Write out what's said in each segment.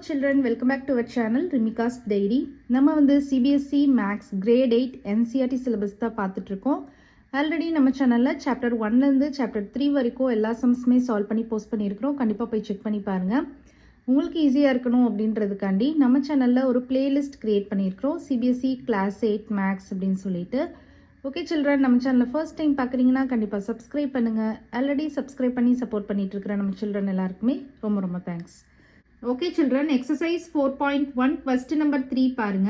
children, welcome back to our channel Rimika's Diary. நம்ம வந்து CBSE Maths Grade 8 NCERT syllabus தான் பார்த்துட்டு இருக்கோம். ஆல்ரெடி நம்ம சேனல்ல சாப்டர் 1ல இருந்து சாப்டர் 3 வரைக்கும் எல்லா சம்ஸுமே சால்வ் பண்ணி போஸ்ட் பண்ணியிருக்கிறோம். கண்டிப்பாக போய் செக் பண்ணி பாருங்க. உங்களுக்கு ஈஸியாக இருக்கணும் அப்படின்றதுக்காண்டி நம்ம சேனலில் ஒரு பிளேலிஸ்ட் கிரியேட் பண்ணியிருக்கிறோம். CBSE Class 8 Maths அப்படின்னு சொல்லிட்டு. ஓகே சில்ட்ரன், நம்ம சேனலில் ஃபர்ஸ்ட் டைம் பார்க்குறீங்கன்னா கண்டிப்பாக சப்ஸ்கிரைப் பண்ணுங்கள். ஆல்ரெடி சப்ஸ்கிரைப் பண்ணி சப்போர்ட் பண்ணிட்டு இருக்கிற நம்ம சில்ட்ரன் எல்லாருக்குமே ரொம்ப ரொம்ப thanks. Okay children, exercise 4.1 question number 3 பாருங்க.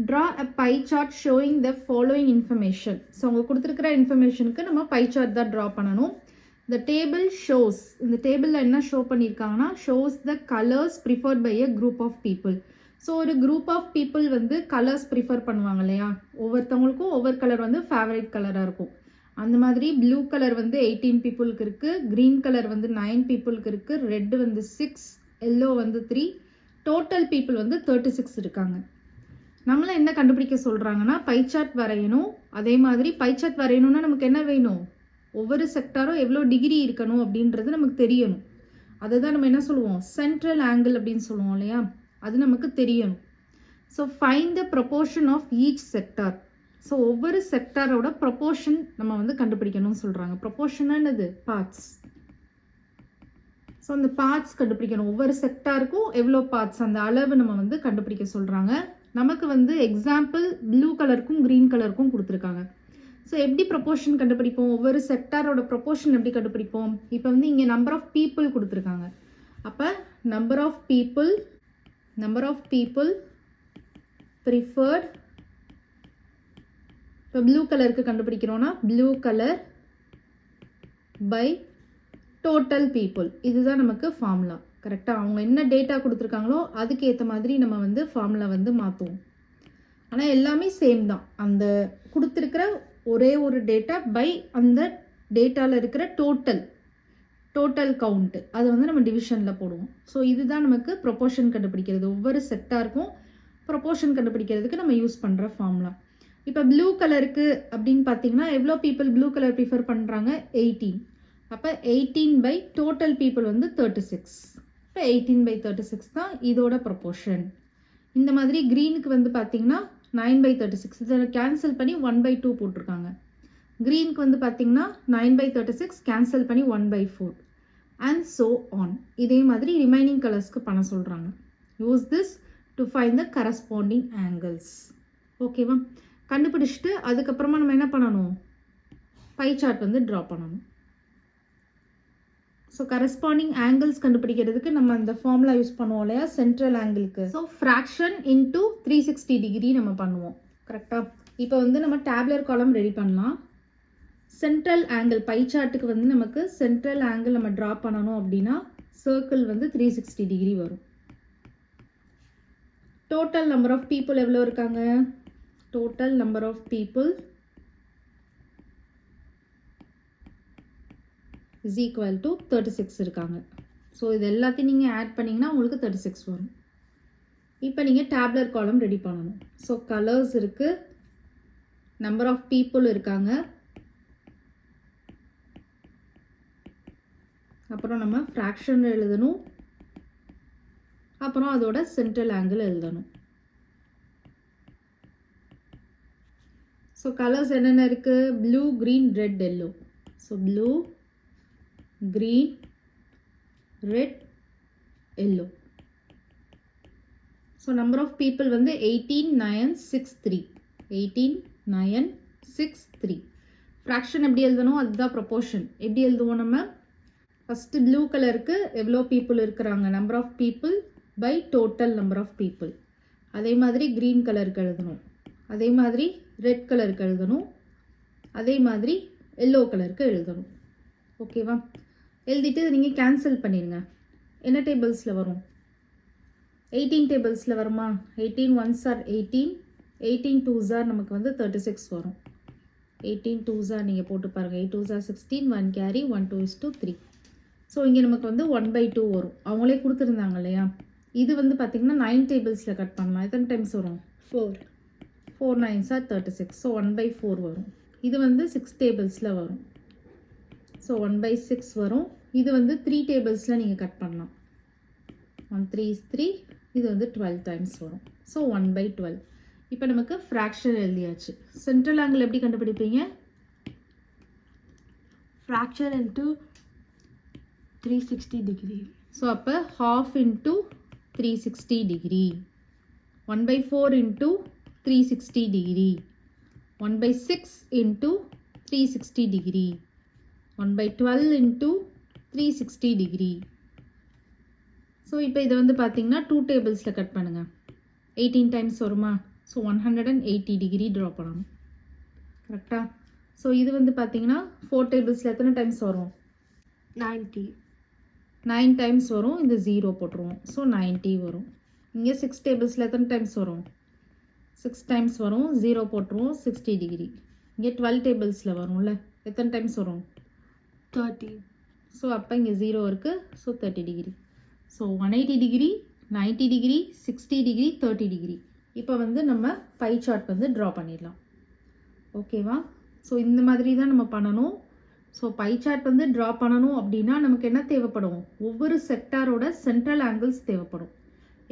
Draw a pie chart showing the following information. So உங்க கொடுத்திருக்கிற இன்ஃபர்மேஷனுக்கு நம்ம pie chart தான் draw பண்ணணும். The table shows, இந்த டேபிளில் என்ன ஷோ பண்ணியிருக்காங்கன்னா shows the colors preferred by a group of people. So ஒரு குரூப் ஆஃப் பீப்புள் வந்து கலர்ஸ் ப்ரிஃபர் பண்ணுவாங்க இல்லையா, ஒவ்வொருத்தவங்களுக்கும் ஒவ்வொரு கலர் வந்து ஃபேவரட் கலராக இருக்கும். அந்த மாதிரி ப்ளூ கலர் வந்து 18 பீப்புளுக்கு இருக்குது, க்ரீன் கலர் வந்து 9 பீப்புளுக்கு இருக்குது, ரெட் வந்து 6, எல்லோ வந்து 3, டோட்டல் பீப்புள் வந்து 36 இருக்காங்க. நம்மள என்ன கண்டுபிடிக்க சொல்கிறாங்கன்னா பை சார்ட் வரையணும். அதே மாதிரி பை சார்ட் வரையணும்னா நமக்கு என்ன வேணும், ஒவ்வொரு செக்டாரும் எவ்வளோ டிகிரி இருக்கணும் அப்படின்றது நமக்கு தெரியணும். அதுதான் நம்ம என்ன சொல்லுவோம், சென்ட்ரல் ஆங்கிள் அப்படின்னு சொல்லுவோம் இல்லையா, அது நமக்கு தெரியணும். So find the proportion of each sector. So ஒவ்வொரு செக்டாரோட ப்ரொபோர்ஷன் நம்ம வந்து கண்டுபிடிக்கணும்னு சொல்கிறாங்க. ப்ரொபோர்ஷன் என்னது, பார்ட்ஸ். ஸோ அந்த பார்ட்ஸ் கண்டுபிடிக்கணும். ஒவ்வொரு செக்டாருக்கும் எவ்வளோ பார்ட்ஸ், அந்த அளவு நம்ம வந்து கண்டுபிடிக்க சொல்கிறாங்க. நமக்கு வந்து எக்ஸாம்பிள் ப்ளூ கலருக்கும் க்ரீன் கலருக்கும் கொடுத்துருக்காங்க. ஸோ எப்படி ப்ரொபோர்ஷன் கண்டுபிடிப்போம், ஒவ்வொரு செக்டாரோட ப்ரொபோர்ஷன் எப்படி கண்டுபிடிப்போம். இப்போ வந்து இங்கே நம்பர் ஆஃப் பீப்புள் கொடுத்துருக்காங்க. அப்போ நம்பர் ஆஃப் பீப்புள் ப்ரிஃபர்ட். இப்போ ப்ளூ கலருக்கு கண்டுபிடிக்கிறோன்னா blue colour by total people. இதுதான் நமக்கு ஃபார்முலா. கரெக்டாக அவங்க என்ன டேட்டா கொடுத்துருக்காங்களோ அதுக்கு ஏற்ற மாதிரி நம்ம வந்து ஃபார்முலா வந்து மாற்றுவோம். ஆனால் எல்லாமே சேம் தான். அந்த கொடுத்துருக்கிற ஒரே ஒரு டேட்டா பை அந்த டேட்டாவில் இருக்கிற டோட்டல் கவுண்ட்டு, அது வந்து நம்ம டிவிஷனில் போடுவோம். ஸோ இதுதான் நமக்கு ப்ரொபோர்ஷன் கண்டுபிடிக்கிறது. ஒவ்வொரு செக்டாருக்கும் ப்ரொபோர்ஷன் கண்டுபிடிக்கிறதுக்கு நம்ம யூஸ் பண்ணுற ஃபார்முலா. இப்போ ப்ளூ கலருக்கு அப்படின்னு பார்த்தீங்கன்னா எவ்வளோ பீப்புள் ப்ளூ கலர் ப்ரிஃபர் பண்ணுறாங்க, 18. அப்போ 18 பை டோட்டல் பீப்புள் வந்து 36. இப்போ 18 பை 36 தான் இதோட ப்ரொபோர்ஷன். இந்த மாதிரி க்ரீனுக்கு வந்து பார்த்தீங்கன்னா 9 பை 36, இதில் கேன்சல் பண்ணி 1 பை 2 போட்டிருக்காங்க. க்ரீனுக்கு வந்து பார்த்தீங்கன்னா 9 பை 36 கேன்சல் பண்ணி 1 பை 4 அண்ட் ஸோ ஆன். இதே மாதிரி ரிமைனிங் கலர்ஸ்க்கு பண்ண சொல்கிறாங்க. Use this to find the corresponding angles. ஓகேவா, கண்டுபிடிச்சிட்டு அதுக்கப்புறமா நம்ம என்ன பண்ணணும், பை சார்ட் வந்து ட்ரா பண்ணணும். ஸோ கரஸ்பாண்டிங் ஆங்கிள்ஸ் கண்டுபிடிக்கிறதுக்கு நம்ம அந்த ஃபார்முலா யூஸ் பண்ணுவோம் இல்லையா, சென்ட்ரல் ஆங்கிளுக்கு. ஸோ ஃப்ராக்ஷன் இன்டூ 360 டிகிரி நம்ம பண்ணுவோம். கரெக்டாக இப்போ வந்து நம்ம டேப்லர் காலம் ரெடி பண்ணலாம். சென்ட்ரல் ஆங்கிள் பை சார்ட்டுக்கு வந்து நமக்கு சென்ட்ரல் ஆங்கிள் நம்ம ட்ரா பண்ணணும் அப்படின்னா சர்க்கிள் வந்து 360 டிகிரி வரும். டோட்டல் நம்பர் ஆஃப் பீப்புள் எவ்வளோ இருக்காங்க, total number of people is equal to 36 இருக்காங்க. ஸோ இது எல்லாத்தையும் நீங்கள் ஆட் பண்ணிங்கன்னா உங்களுக்கு 36 வரும். இப்போ நீங்கள் டேப்லர் காலம் ரெடி பண்ணணும். ஸோ கலர்ஸ் இருக்குது, நம்பர் ஆஃப் பீப்புள் இருக்காங்க, அப்புறம் நம்ம ஃப்ராக்ஷன் எழுதணும், அப்புறம் அதோட சென்ட்ரல் ஆங்கிள் எழுதணும். ஸோ கலர்ஸ் என்னென்ன இருக்குது, blue, green, red, yellow. So blue, green, red, yellow. So number of people வந்து 18963. 18963. fraction எப்படி எழுதணும், அதுதான் proportion. எப்படி எழுதுவோம் நம்ம, first blue கலருக்கு எவ்வளோ people இருக்கிறாங்க, number of people by total number of people. அதே மாதிரி green கலருக்கு எழுதணும், அதே மாதிரி red கலருக்கு எழுதணும், அதே மாதிரி yellow கலருக்கு எழுதணும். ஓகேவா, எழுதிட்டு நீங்கள் கேன்சல் பண்ணிடுங்க. என்ன டேபிள்ஸில் வரும், 18 டேபிள்ஸில் வருமா, 18 1s are 18, 18 2s are நமக்கு வந்து 36 வரும். 18 2s are நீங்கள் போட்டு பாருங்கள், 8 2s are 16, 1 carry, 1 2 is to 3. So இங்கே நமக்கு வந்து 1 by 2 வரும். அவங்களே கொடுத்துருந்தாங்க இல்லையா. இது வந்து பார்த்திங்கன்னா 9 டேபிள்ஸில் கட் பண்ணலாம். எத்தனை டைம்ஸ் வரும், 4 9s are 36. ஸோ 1 by 4 வரும். இது வந்து 6 டேபிள்ஸில் வரும். ஸோ 1 by 6 வரும். இது வந்து 3 டேபிள்ஸில் நீங்கள் கட் பண்ணலாம். 1 3 is 3, இது வந்து 12 டைம்ஸ் வரும். ஸோ 1/12. இப்போ நமக்கு ஃப்ராக்ஷன் எழுதியாச்சு. சென்ட்ரல் ஆங்கிள் எப்படி கண்டுபிடிப்பீங்க? fraction into 360 degree. ஸோ அப்போ half into 360 degree. 1/4 into 360 degree. 1/6 into 360 degree. 1/12 into 360 degree. So இப்போ இதை வந்து பார்த்தீங்கன்னா 2 டேபிள்ஸில் கட் பண்ணுங்கள். 18 டைம்ஸ் வருமா? ஸோ 180 டிகிரி ட்ரா பண்ணணும். கரெக்டாக? ஸோ இது வந்து பார்த்தீங்கன்னா 4 டேபிள்ஸில் எத்தனை டைம்ஸ் வரும்? 90. 9 டைம்ஸ் வரும். இந்த 0 போட்டுருவோம். ஸோ 90 வரும். இங்கே 6 டேபிள்ஸில் எத்தனை டைம்ஸ் வரும்? 6 டைம்ஸ் வரும். 0 போட்டுருவோம். 60 டிகிரி. இங்கே 12 டேபிள்ஸில் வரும்ல, எத்தனை டைம்ஸ் வரும்? 30. ஸோ அப்போ இங்கே 0 இருக்குது. So 30 degree. So 180 degree, 90 degree, 60 degree, 30 degree. இப்போ வந்து நம்ம பை சார்ட் வந்து ட்ரா பண்ணிடலாம். ஓகேவா? ஸோ இந்த மாதிரி தான் நம்ம பண்ணணும். ஸோ பை சார்ட் வந்து ட்ரா பண்ணணும் அப்படின்னா நமக்கு என்ன தேவைப்படும்? ஒவ்வொரு செக்டாரோட சென்ட்ரல் ஆங்கிள்ஸ் தேவைப்படும்.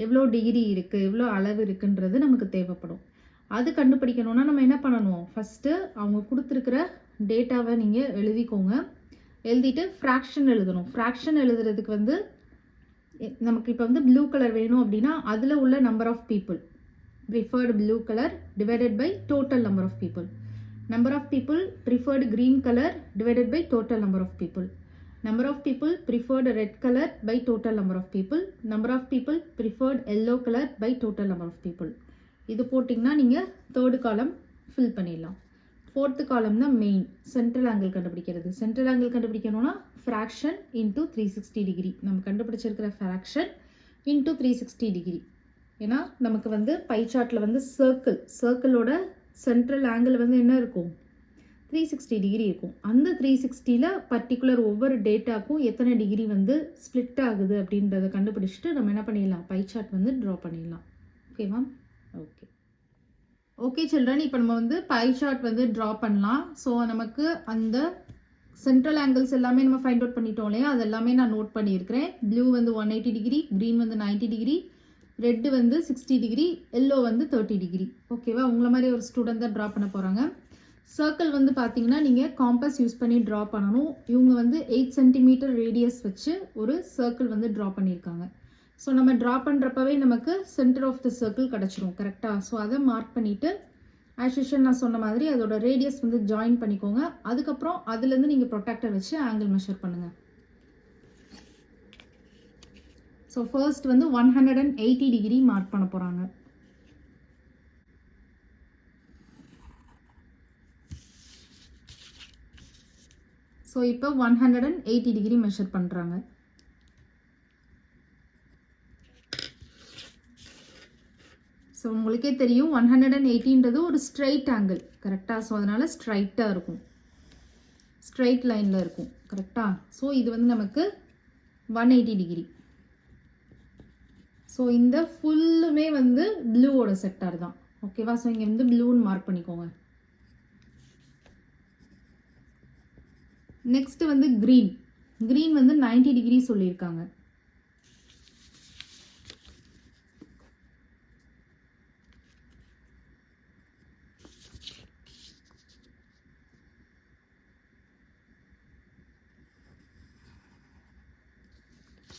எவ்வளோ டிகிரி இருக்குது, எவ்வளோ அளவு இருக்குன்றது நமக்கு தேவைப்படும். அது கண்டுபிடிக்கணும்னா நம்ம என்ன பண்ணணும்? ஃபஸ்ட்டு அவங்க கொடுத்துருக்கிற டேட்டாவை நீங்கள் எழுதிக்கோங்க. எழுதிட்டு ஃப்ராக்ஷன் எழுதணும். ஃப்ராக்ஷன் எழுதுறதுக்கு வந்து நமக்கு இப்போ வந்து ப்ளூ கலர் வேணும் அப்படின்னா அதில் உள்ள number of people, preferred blue colour divided by total number of people. Number of people preferred green color divided by total number of people. Number of people preferred red color by total number of people. Number of people preferred yellow color by total number of people. இது போட்டிங்கன்னா நீங்கள் third காலம் fill பண்ணிடலாம். Fourth காலம் தான் main, central angle கண்டுபிடிக்கிறது. Central angle கண்டுபிடிக்கணும்னா fraction into 360 degree. நம்ம கண்டுபிடிச்சிருக்கிற ஃப்ராக்ஷன் இன்டூ 360 டிகிரி. ஏன்னா நமக்கு வந்து பை சார்ட்டில் வந்து சர்க்கிளோட சென்ட்ரல் ஆங்கிள் வந்து என்ன இருக்கும்? 360 டிகிரி இருக்கும். அந்த 360ல் பர்டிகுலர் ஒவ்வொரு டேட்டாக்கும் எத்தனை டிகிரி வந்து ஸ்ப்ளிட் ஆகுது அப்படின்றத கண்டுபிடிச்சிட்டு நம்ம என்ன பண்ணிடலாம்? பை சார்ட் வந்து ட்ரா பண்ணிடலாம். ஓகேவா? ஓகே சில்ட்ரன், இப்போ நம்ம வந்து பை சார்ட் வந்து ட்ரா பண்ணலாம். ஸோ நமக்கு அந்த சென்ட்ரல் ஆங்கிள்ஸ் எல்லாமே நம்ம ஃபைண்ட் அவுட் பண்ணிட்டோம் இல்லையா? அது எல்லாமே நான் நோட் பண்ணியிருக்கிறேன். ப்ளூ வந்து 180 டிகிரி, க்ரீன் வந்து 90 டிகிரி, ரெட்டு வந்து 60 டிகிரி, எல்லோ வந்து 30 டிகிரி. ஓகேவா? உங்களை மாதிரி ஒரு ஸ்டூடெண்ட் தான் ட்ரா பண்ண போகிறாங்க. சர்க்கிள் வந்து பார்த்தீங்கன்னா நீங்கள் காம்பஸ் யூஸ் பண்ணி ட்ரா பண்ணணும். இவங்க வந்து 8 சென்டிமீட்டர் ரேடியஸ் வச்சு ஒரு சர்க்கிள் வந்து ட்ரா பண்ணியிருக்காங்க. ஸோ நம்ம ட்ரா பண்ணுறப்பவே நமக்கு சென்டர் ஆஃப் த சர்க்கிள் கிடச்சிரும். கரெக்டாக? ஸோ அதை மார்க் பண்ணிவிட்டு ஆஸ் யூஷுவல் நான் சொன்ன மாதிரி அதோட ரேடியஸ் வந்து ஜாயின் பண்ணிக்கோங்க. அதுக்கப்புறம் அதுலேருந்து நீங்கள் ப்ரொடெக்டர் வச்சு ஆங்கிள் மெஷர் பண்ணுங்கள். ஸோ ஃபர்ஸ்ட் வந்து 180 டிகிரி மார்க் பண்ண போகிறாங்க. ஸோ இப்போ 180 டிகிரி மெஷர் பண்ணுறாங்க. ஸோ உங்களுக்கே தெரியும் 180ன்றது ஒரு ஸ்ட்ரைட் ஆங்கிள். கரெக்டாக? ஸோ அதனால் ஸ்ட்ரைட்டாக இருக்கும், ஸ்ட்ரைட் லைனில் இருக்கும். கரெக்டாக? ஸோ இது வந்து நமக்கு 180 டிகிரி. ஸோ இந்த ஃபுல்லுமே வந்து ப்ளூவோட செக்டார் தான். ஓகேவா? ஸோ இங்கே வந்து ப்ளூன்னு மார்க் பண்ணிக்கோங்க. நெக்ஸ்ட் வந்து க்ரீன் வந்து 90 டிகிரி சொல்லியிருக்காங்க.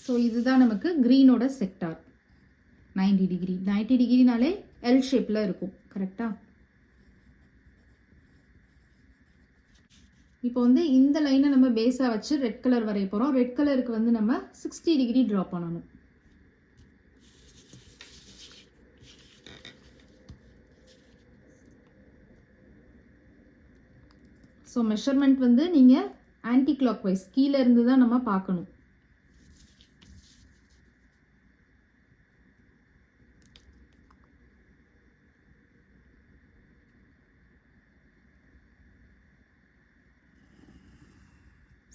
ஸோ இதுதான் நமக்கு க்ரீனோட செக்டார் 90 டிகிரி. 90 டிகிரினாலே எல் ஷேப்பில் இருக்கும். கரெக்டாக? இப்போ வந்து இந்த லைனை நம்ம பேஸாக வச்சு ரெட் கலர் வரைய போகிறோம். ரெட் கலருக்கு வந்து நம்ம 60 டிகிரி ட்ரா பண்ணணும். ஸோ மெஷர்மெண்ட் வந்து நீங்கள் ஆன்டி கிளாக் வைஸ் கீழே இருந்து தான் நம்ம பார்க்கணும்.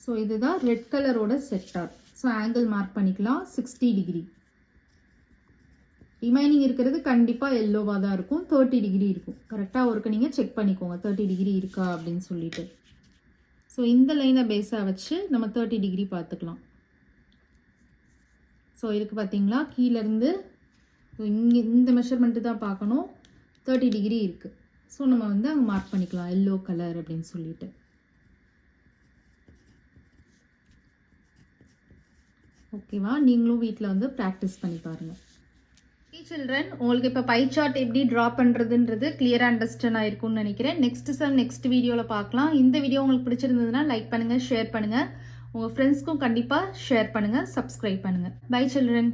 ஸோ இதுதான் ரெட் கலரோட செக்டார். ஸோ ஆங்கிள் மார்க் பண்ணிக்கலாம் 60 டிகிரி. ரிமைனிங் இருக்கிறது கண்டிப்பாக எல்லோவாக தான் இருக்கும். 30 டிகிரி இருக்கும். கரெக்டாக ஒருக்கு நீங்கள் செக் பண்ணிக்கோங்க 30 டிகிரி இருக்கா அப்படின்னு சொல்லிட்டு. ஸோ இந்த லைனை பேஸாக வச்சு நம்ம 30 டிகிரி பார்த்துக்கலாம். ஸோ இதுக்கு பார்த்தீங்களா கீழேருந்து இங்கே இந்த மெஷர்மெண்ட்டு தான் பார்க்கணும். 30 டிகிரி இருக்குது. ஸோ நம்ம வந்து அங்கே மார்க் பண்ணிக்கலாம் எல்லோ கலர் அப்படின்னு சொல்லிட்டு. ஓகேவா, நீங்களும் வீட்டில் வந்து ப்ராக்டிஸ் பண்ணி பாருங்கள். சில்ட்ரன், உங்களுக்கு இப்போ பை சார்ட் எப்படி ட்ரா பண்ணுறதுன்றது கிளியராக அண்டர்ஸ்டாண்ட் ஆயிருக்கும்னு நினைக்கிறேன். நெக்ஸ்ட் வீடியோவில் பார்க்கலாம். இந்த வீடியோ உங்களுக்கு பிடிச்சிருந்ததுன்னா லைக் பண்ணுங்கள், ஷேர் பண்ணுங்கள், உங்கள் ஃப்ரெண்ட்ஸ்க்கும் கண்டிப்பாக ஷேர் பண்ணுங்கள், சப்ஸ்கிரைப் பண்ணுங்கள். Bye children.